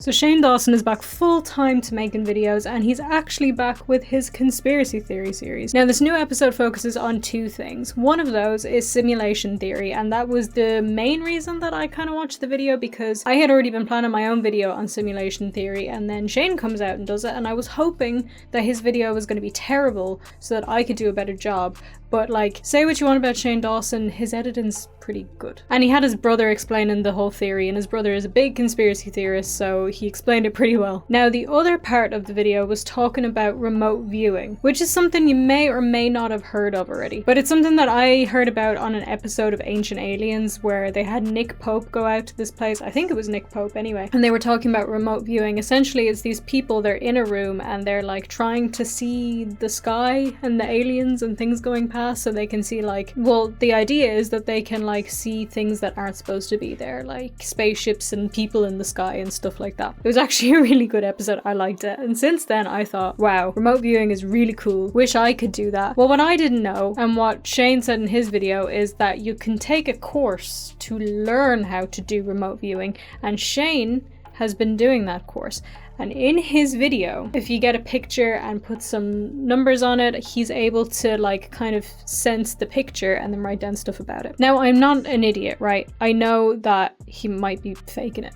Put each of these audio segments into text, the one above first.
So Shane Dawson is back full-time to making videos, and he's actually back with his conspiracy theory series. Now this new episode focuses on two things. One of those is simulation theory, and that was the main reason that I kind of watched the video, because I had already been planning my own video on simulation theory, and then Shane comes out and does it, and I was hoping that his video was going to be terrible so that I could do a better job. But like, say what you want about Shane Dawson, his editing's pretty good. And he had his brother explaining the whole theory, and his brother is a big conspiracy theorist, so he explained it pretty well. Now the other part of the video was talking about remote viewing, which is something you may or may not have heard of already. But it's something that I heard about on an episode of Ancient Aliens where they had Nick Pope go out to this place. I think it was Nick Pope anyway. And they were talking about remote viewing. Essentially it's these people, they're in a room and they're like trying to see the sky and the aliens and things going past, so they can see like, well, the idea is that they can like see things that aren't supposed to be there, like spaceships and people in the sky and stuff like that. It was actually a really good episode. I liked it. And since then I thought, wow, remote viewing is really cool. Wish I could do that. Well, what I didn't know, and what Shane said in his video, is that you can take a course to learn how to do remote viewing, and Shane has been doing that course. And in his video, if you get a picture and put some numbers on it, he's able to like kind of sense the picture and then write down stuff about it. Now, I'm not an idiot, right? I know that he might be faking it.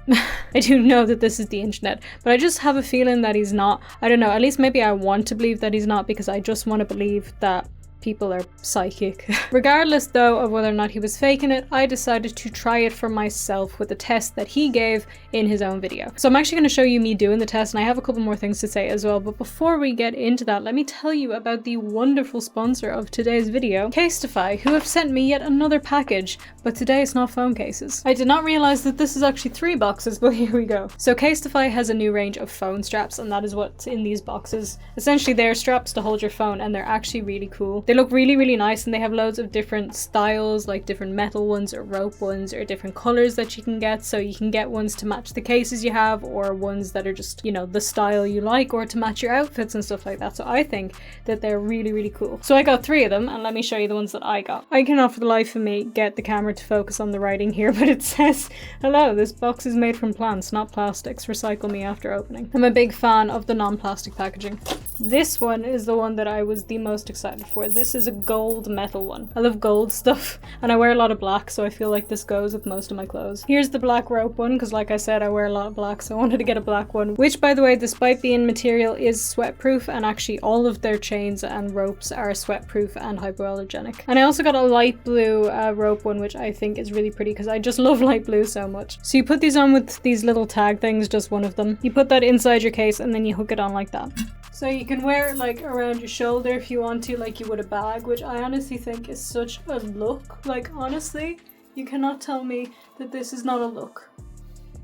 I do know that this is the internet, but I just have a feeling that he's not. I don't know, at least maybe I want to believe that he's not, because I just want to believe that people are psychic. Regardless though of whether or not he was faking it, I decided to try it for myself with a test that he gave in his own video. So I'm actually going to show you me doing the test, and I have a couple more things to say as well, but before we get into that, let me tell you about the wonderful sponsor of today's video, Casetify, who have sent me yet another package, but today it's not phone cases. I did not realize that this is actually 3 boxes, but here we go. So Casetify has a new range of phone straps, and that is what's in these boxes. Essentially they're straps to hold your phone, and they're actually really cool. They look really, really nice, and they have loads of different styles, like different metal ones or rope ones or different colors that you can get. So you can get ones to match the cases you have, or ones that are just, you know, the style you like, or to match your outfits and stuff like that. So I think that they're really, really cool. So I got 3 of them, and let me show you the ones that I got. I cannot for the life of me get the camera to focus on the writing here, but it says, "Hello, this box is made from plants, not plastics. Recycle me after opening." I'm a big fan of the non-plastic packaging. This one is the one that I was the most excited for. This is a gold metal one. I love gold stuff, and I wear a lot of black, so I feel like this goes with most of my clothes. Here's the black rope one, because like I said, I wear a lot of black, so I wanted to get a black one, which by the way, despite being material, is sweat proof, and actually all of their chains and ropes are sweat proof and hypoallergenic. And I also got a light blue rope one, which I think is really pretty because I just love light blue so much. So you put these on with these little tag things, just one of them. You put that inside your case and then you hook it on like that. So you can wear it like around your shoulder if you want to, like you would a bag, which I honestly think is such a look. Like honestly, you cannot tell me that this is not a look.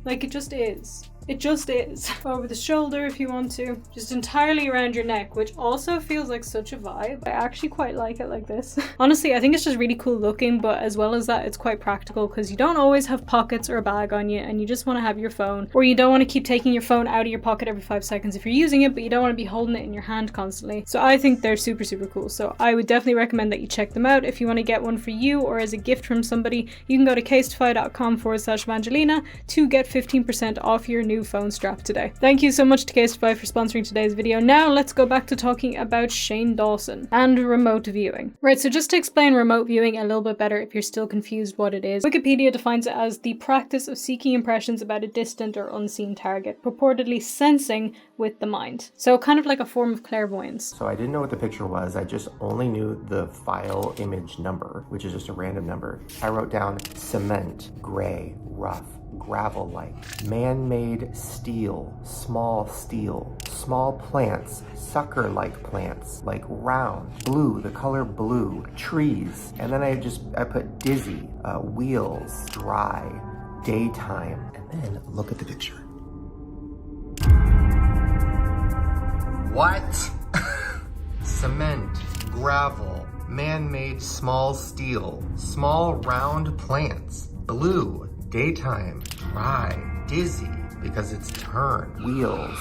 Like it just is. It just is. Over the shoulder if you want to. Just entirely around your neck, which also feels like such a vibe. I actually quite like it like this. Honestly, I think it's just really cool looking, but as well as that, it's quite practical because you don't always have pockets or a bag on you, and you just want to have your phone, or you don't want to keep taking your phone out of your pocket every 5 seconds if you're using it, but you don't want to be holding it in your hand constantly. So I think they're super, super cool. So I would definitely recommend that you check them out. If you want to get one for you or as a gift from somebody, you can go to casetify.com/Evangelina to get 15% off your new phone strap today. Thank you so much to Casetify for sponsoring today's video. Now let's go back to talking about Shane Dawson and remote viewing. Right, so just to explain remote viewing a little bit better if you're still confused what it is, Wikipedia defines it as the practice of seeking impressions about a distant or unseen target, purportedly sensing with the mind. So kind of like a form of clairvoyance. So I didn't know what the picture was, I just only knew the file image number, which is just a random number. I wrote down cement, gray, rough, gravel-like, man-made steel, small plants, sucker-like plants, like round, blue, the color blue, trees, and then I put dizzy, wheels, dry, daytime, and then look at the picture. What? Cement, gravel, man-made small steel, small round plants, blue, daytime, dry, dizzy, because it's turned, wheels,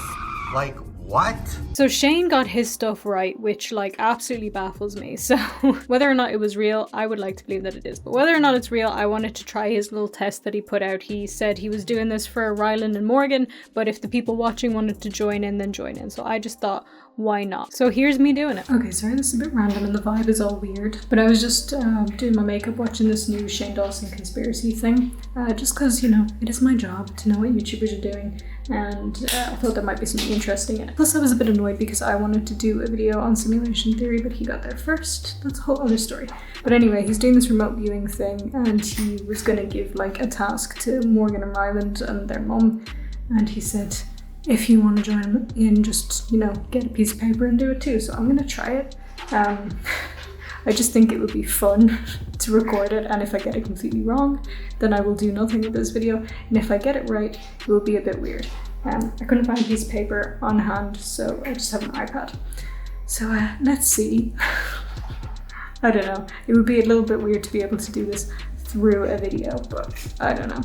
like What? So Shane got his stuff right, which like absolutely baffles me. So whether or not it was real, I would like to believe that it is. But whether or not it's real, I wanted to try his little test that he put out. He said he was doing this for Ryland and Morgan, but if the people watching wanted to join in, then join in. So I just thought, why not? So here's me doing it. Okay, sorry, this is a bit random and the vibe is all weird, but I was just doing my makeup watching this new Shane Dawson conspiracy thing, just because, you know, it is my job to know what YouTubers are doing, and I thought there might be something interesting in it. Plus I was a bit annoyed because I wanted to do a video on simulation theory, but he got there first. That's a whole other story. But anyway, he's doing this remote viewing thing, and he was gonna give like a task to Morgan and Ryland and their mum, and he said, if you want to join in, just, you know, get a piece of paper and do it too. So I'm gonna try it. I just think it would be fun to record it, and if I get it completely wrong, then I will do nothing with this video, and if I get it right, it will be a bit weird. I couldn't find a piece of paper on hand, so I just have an iPad. So let's see. I don't know. It would be a little bit weird to be able to do this through a video, but I don't know.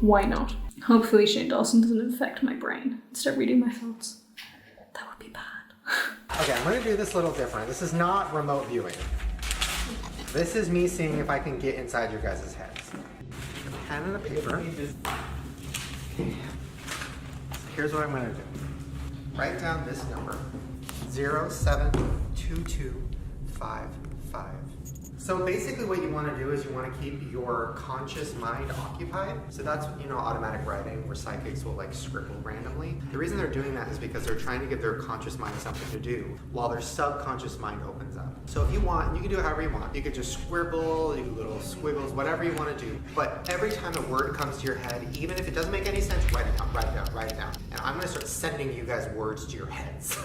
Why not? Hopefully Shane Dawson doesn't infect my brain and start reading my thoughts. That would be bad. Okay, I'm gonna do this a little different. This is not remote viewing. This is me seeing if I can get inside your guys' heads. A pen and a paper. Okay. So here's what I'm gonna do. Write down this number, 072255. So basically what you want to do is you want to keep your conscious mind occupied. So that's, you know, automatic writing where psychics will like scribble randomly. The reason they're doing that is because they're trying to give their conscious mind something to do while their subconscious mind opens up. So if you want, you can do it however you want. You could just scribble, you do little squiggles, whatever you want to do. But every time a word comes to your head, even if it doesn't make any sense, write it down, write it down, write it down. And I'm going to start sending you guys words to your heads.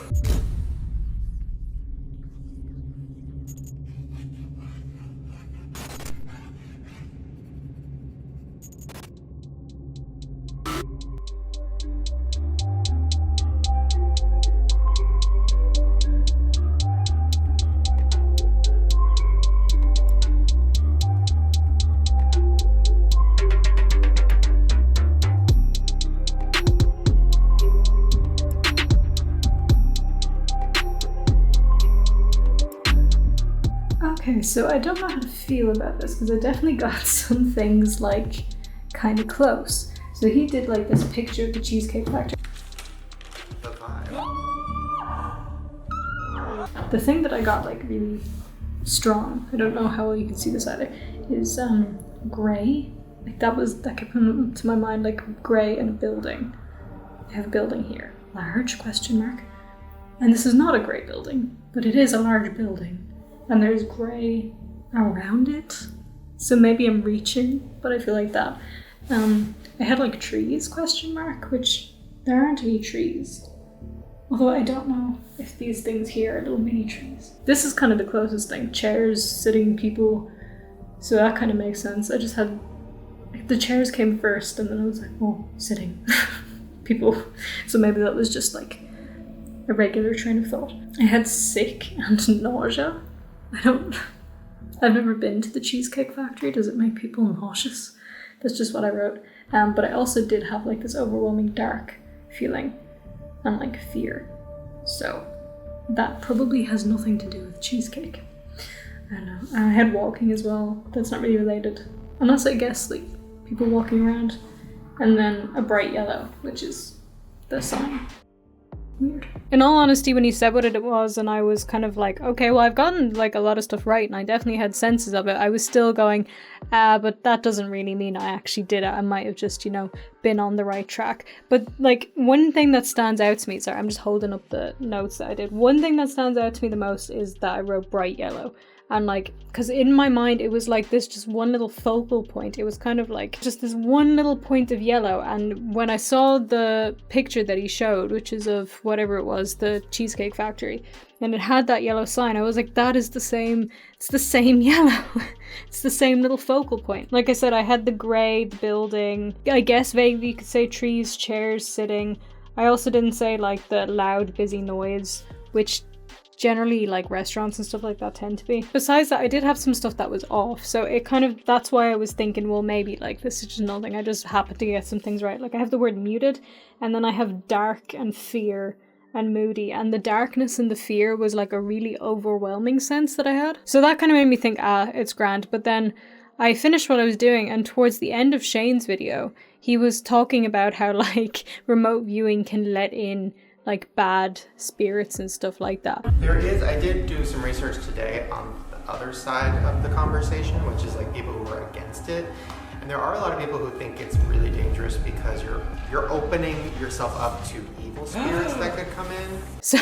Okay, so I don't know how to feel about this because I definitely got some things like kind of close. So he did like this picture of the Cheesecake Factory. The vibe. The thing that I got like really strong, I don't know how well you can see this either, is grey. Like that kept coming to my mind, like grey and a building. I have a building here. Large, question mark. And this is not a grey building, but it is a large building. And there's grey around it. So maybe I'm reaching, but I feel like that. I had like trees, question mark, which there aren't any trees. Although I don't know if these things here are little mini trees. This is kind of the closest thing. Chairs, sitting people. So that kind of makes sense. I just had, like, the chairs came first and then I was like, oh, sitting people. So maybe that was just like a regular train of thought. I had sick and nausea. I've never been to the Cheesecake Factory. Does it make people nauseous? That's just what I wrote. But I also did have like this overwhelming dark feeling and like fear. So that probably has nothing to do with cheesecake. I don't know. I had walking as well. That's not really related. Unless I guess like people walking around. And then a bright yellow, which is the sign. Weird. In all honesty, when he said what it was and I was kind of like, okay, well I've gotten like a lot of stuff right and I definitely had senses of it, I was still going, but that doesn't really mean I actually did it. I might have just, you know, been on the right track. But like one thing that stands out to me, sorry, I'm just holding up the notes that I did. One thing that stands out to me the most is that I wrote bright yellow. And like, because in my mind, it was like this just one little focal point. It was kind of like just this one little point of yellow. And when I saw the picture that he showed, which is of whatever it was, the Cheesecake Factory, and it had that yellow sign, I was like, that is the same, it's the same yellow. It's the same little focal point. Like I said, I had the grey, the building, I guess vaguely you could say trees, chairs, sitting. I also didn't say like the loud, busy noise, which generally like restaurants and stuff like that tend to be. Besides that, I did have some stuff that was off, so it kind of, that's why I was thinking, well maybe like this is just nothing, I just happened to get some things right. Like I have the word muted, and then I have dark and fear, and moody, and the darkness and the fear was like a really overwhelming sense that I had. So that kind of made me think, it's grand. But then I finished what I was doing, and towards the end of Shane's video, he was talking about how like remote viewing can let in like bad spirits and stuff like that. I did do some research today on the other side of the conversation, which is like people who are against it. And there are a lot of people who think it's really dangerous because you're opening yourself up to evil spirits that could come in. So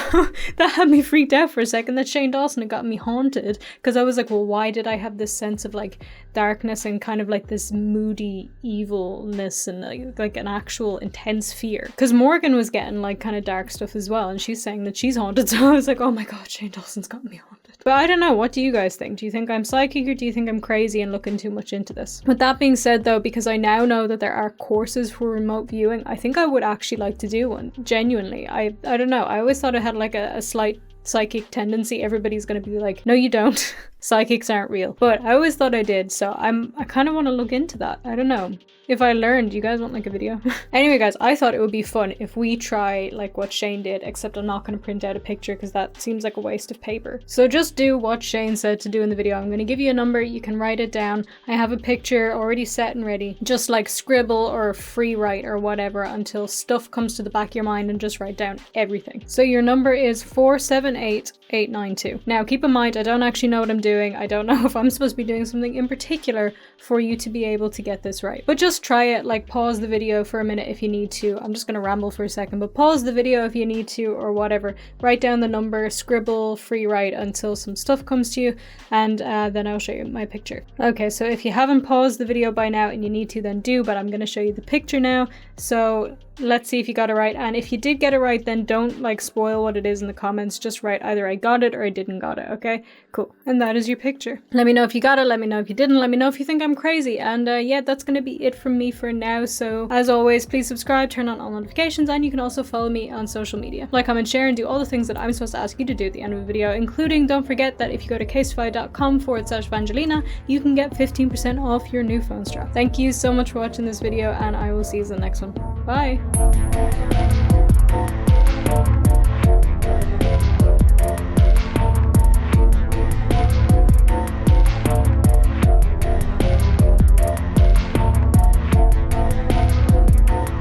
that had me freaked out for a second, that Shane Dawson had got me haunted, because I was like, well, why did I have this sense of like darkness and kind of like this moody evilness and like an actual intense fear? Because Morgan was getting like kind of dark stuff as well, and she's saying that she's haunted. So I was like, oh my god, Shane Dawson's got me haunted. But I don't know, what do you guys think? Do you think I'm psychic, or do you think I'm crazy and looking too much into this? With that being said though, because I now know that there are courses for remote viewing, I think I would actually like to do one. Genuinely. I don't know, I always thought I had like a slight psychic tendency. Everybody's gonna be like, no you don't. Psychics aren't real. But I always thought I did, so I kind of want to look into that. I don't know. If I learned, you guys want like a video? Anyway guys, I thought it would be fun if we try like what Shane did, except I'm not going to print out a picture because that seems like a waste of paper. So just do what Shane said to do in the video. I'm going to give you a number, you can write it down. I have a picture already set and ready. Just like scribble or free write or whatever until stuff comes to the back of your mind, and just write down everything. So your number is 478892. Now keep in mind, I don't actually know what I'm doing. I don't know if I'm supposed to be doing something in particular for you to be able to get this right. But just try it, like pause the video for a minute if you need to. I'm just gonna ramble for a second, but pause the video if you need to or whatever. Write down the number, scribble, free write until some stuff comes to you, and then I'll show you my picture. Okay, so if you haven't paused the video by now and you need to, then do, but I'm gonna show you the picture now. So let's see if you got it right, and if you did get it right, then don't like spoil what it is in the comments. Just write either I got it or I didn't got it. Okay, cool. And that is your picture. Let me know if you got it, let me know if you didn't, let me know if you think I'm crazy, and yeah, that's gonna be it from me for now. So as always, please subscribe, turn on all notifications, and you can also follow me on social media. Like, comment, share, and do all the things that I'm supposed to ask you to do at the end of the video, including, don't forget that if you go to casetify.com/Vangelina, you can get 15% off your new phone strap. Thank you so much for watching this video, and I will see you in the next one. Bye!